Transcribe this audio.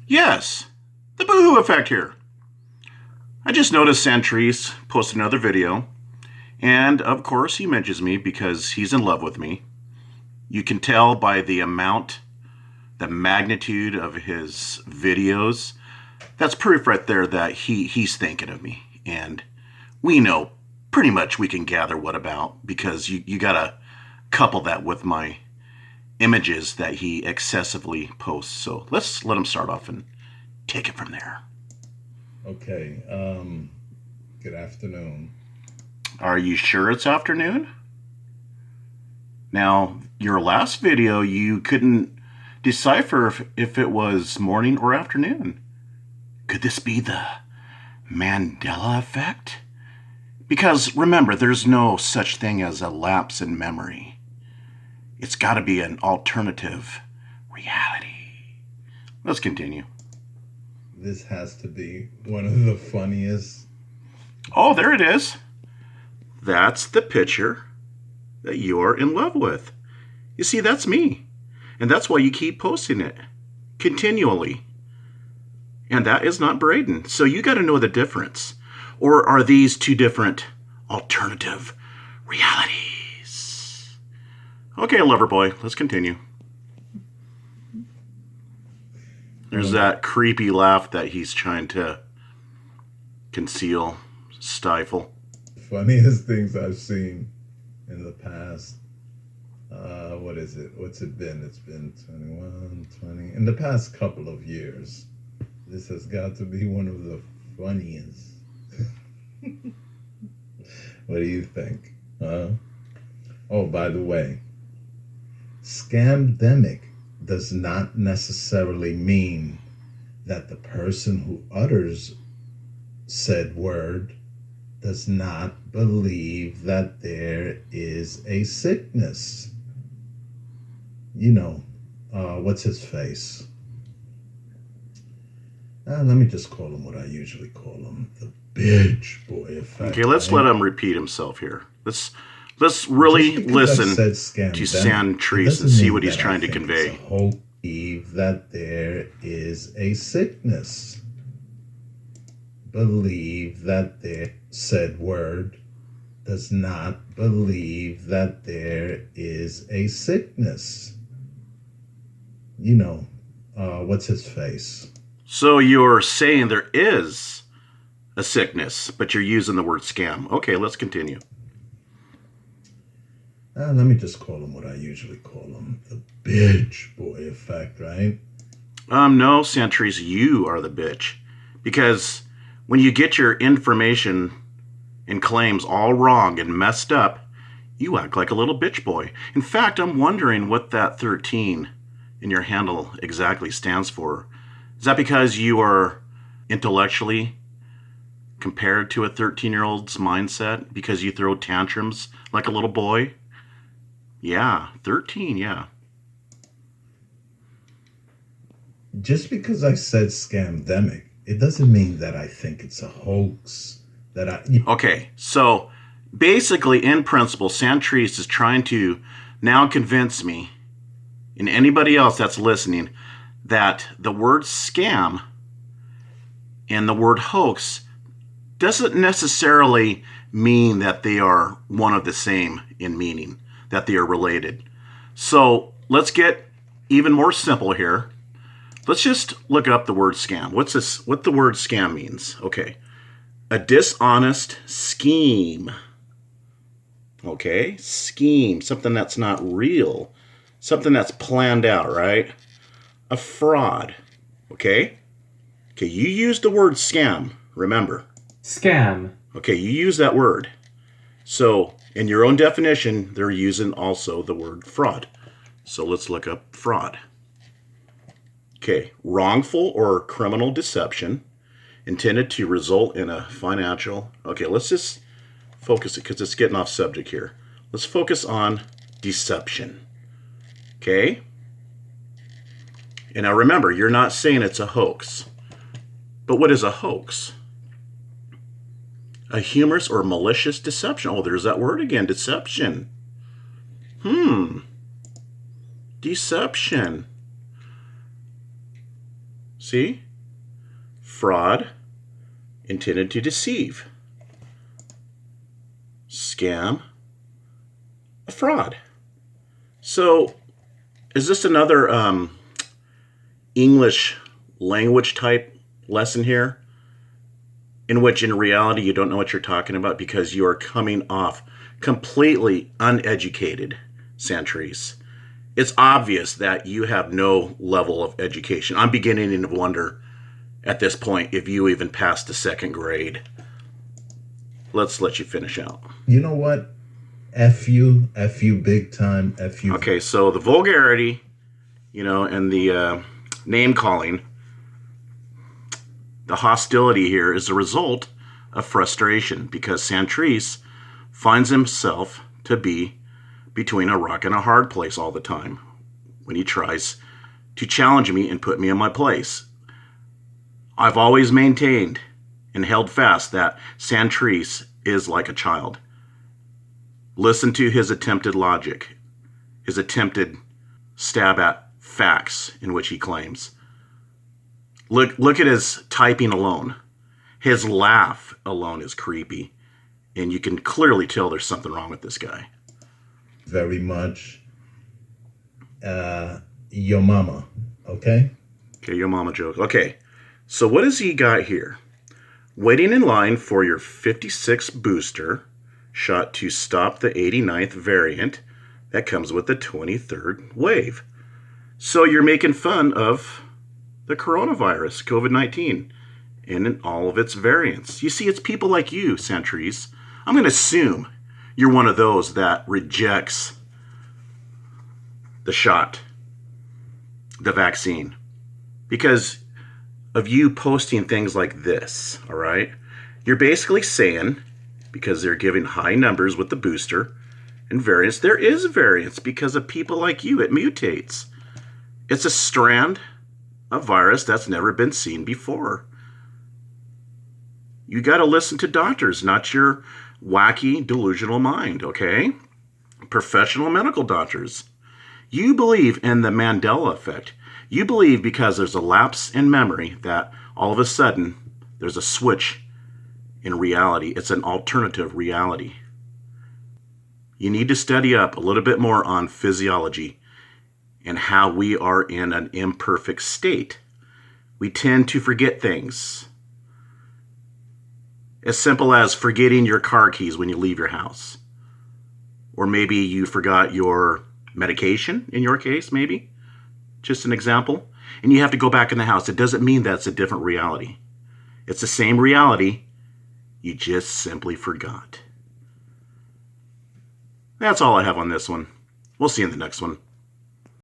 Yes, the boohoo effect here. I just noticed Santrece posted another video, and of course he mentions me because he's in love with me. You can tell by the magnitude of his videos. That's proof right there that he's thinking of me. And we know pretty much we can gather what about, because you gotta couple that with my images that he excessively posts. So let's let him start off and take it from there. Okay, good afternoon. Are you sure it's afternoon? Now, your last video, you couldn't decipher if it was morning or afternoon. Could this be the Mandela effect? Because remember, there's no such thing as a lapse in memory. It's got to be an alternative reality. Let's continue. This has to be one of the funniest. Oh, there it is. That's the picture that you're in love with. You see, that's me. And that's why you keep posting it continually. And that is not Braden. So you got to know the difference. Or are these two different alternative realities? Okay, lover boy, let's continue. There's that creepy laugh that he's trying to conceal, stifle. Funniest things I've seen in the past. What is it? What's it been? It's been 21, 20. In the past couple of years, this has got to be one of the funniest. What do you think? Oh, by the way, scamdemic does not necessarily mean that the person who utters said word does not believe that there is a sickness. You know, what's his face? Let me just call him what I usually call him, the bitch boy effect. Okay, let's let him repeat himself here. Let's really listen to Santrece and see what he's trying to convey. Hope that there is a sickness. Believe that there said word does not believe that there is a sickness. You know, what's his face? So you're saying there is a sickness, but you're using the word scam. Okay, let's continue. Let me just call him what I usually call him, the bitch boy effect, right? No, Santrece, you are the bitch. Because when you get your information and claims all wrong and messed up, you act like a little bitch boy. In fact, I'm wondering what that 13 in your handle exactly stands for. Is that because you are intellectually compared to a 13-year-old's mindset? Because you throw tantrums like a little boy? Yeah, 13, yeah. Just because I said scamdemic, it doesn't mean that I think it's a hoax. Okay, so basically, in principle, Santrece is trying to now convince me and anybody else that's listening that the word scam and the word hoax doesn't necessarily mean that they are one of the same in meaning, that they are related. So let's get even more simple here. Let's just look up the word scam. What the word scam means? Okay. A dishonest scheme. Okay? Scheme. Something that's not real. Something that's planned out, right? A fraud. Okay? Okay, you use the word scam, remember. Scam. Okay, you use that word. So, in your own definition, they're using also the word fraud. So let's look up fraud. Okay, wrongful or criminal deception intended to result in a financial... Okay, let's just focus it because it's getting off subject here. Let's focus on deception. Okay? And now remember, you're not saying it's a hoax. But what is a hoax? A humorous or malicious deception. Oh, there's that word again, deception. Deception. See? Fraud, intended to deceive. Scam, a fraud. So, is this another English language type lesson here? In which, in reality, you don't know what you're talking about because you are coming off completely uneducated, Santrece. It's obvious that you have no level of education. I'm beginning to wonder at this point if you even passed the second grade. Let's let you finish out. You know what? F you big time, F you. Okay, so the vulgarity, and the name calling, the hostility here is a result of frustration because Santrece finds himself to be between a rock and a hard place all the time when he tries to challenge me and put me in my place. I've always maintained and held fast that Santrece is like a child. Listen to his attempted logic, his attempted stab at facts in which he claims. Look at his typing alone. His laugh alone is creepy, and you can clearly tell there's something wrong with this guy. Very much your mama, okay? Okay, your mama joke. Okay, so what has he got here? Waiting in line for your 56th booster shot to stop the 89th variant that comes with the 23rd wave. So you're making fun of the coronavirus, COVID-19, and in all of its variants. You see, it's people like you, Santrece. I'm going to assume you're one of those that rejects the shot, the vaccine, because of you posting things like this, all right? You're basically saying, because they're giving high numbers with the booster and variants, there is variance because of people like you. It mutates. It's a strand of virus that's never been seen before. You got to listen to doctors, not your wacky, delusional mind, okay? Professional medical doctors. You believe in the Mandela effect. You believe because there's a lapse in memory that all of a sudden there's a switch in reality. It's an alternative reality. You need to study up a little bit more on physiology and how we are in an imperfect state. We tend to forget things. As simple as forgetting your car keys when you leave your house. Or maybe you forgot your medication, in your case, maybe. Just an example. And you have to go back in the house. It doesn't mean that's a different reality. It's the same reality. You just simply forgot. That's all I have on this one. We'll see you in the next one.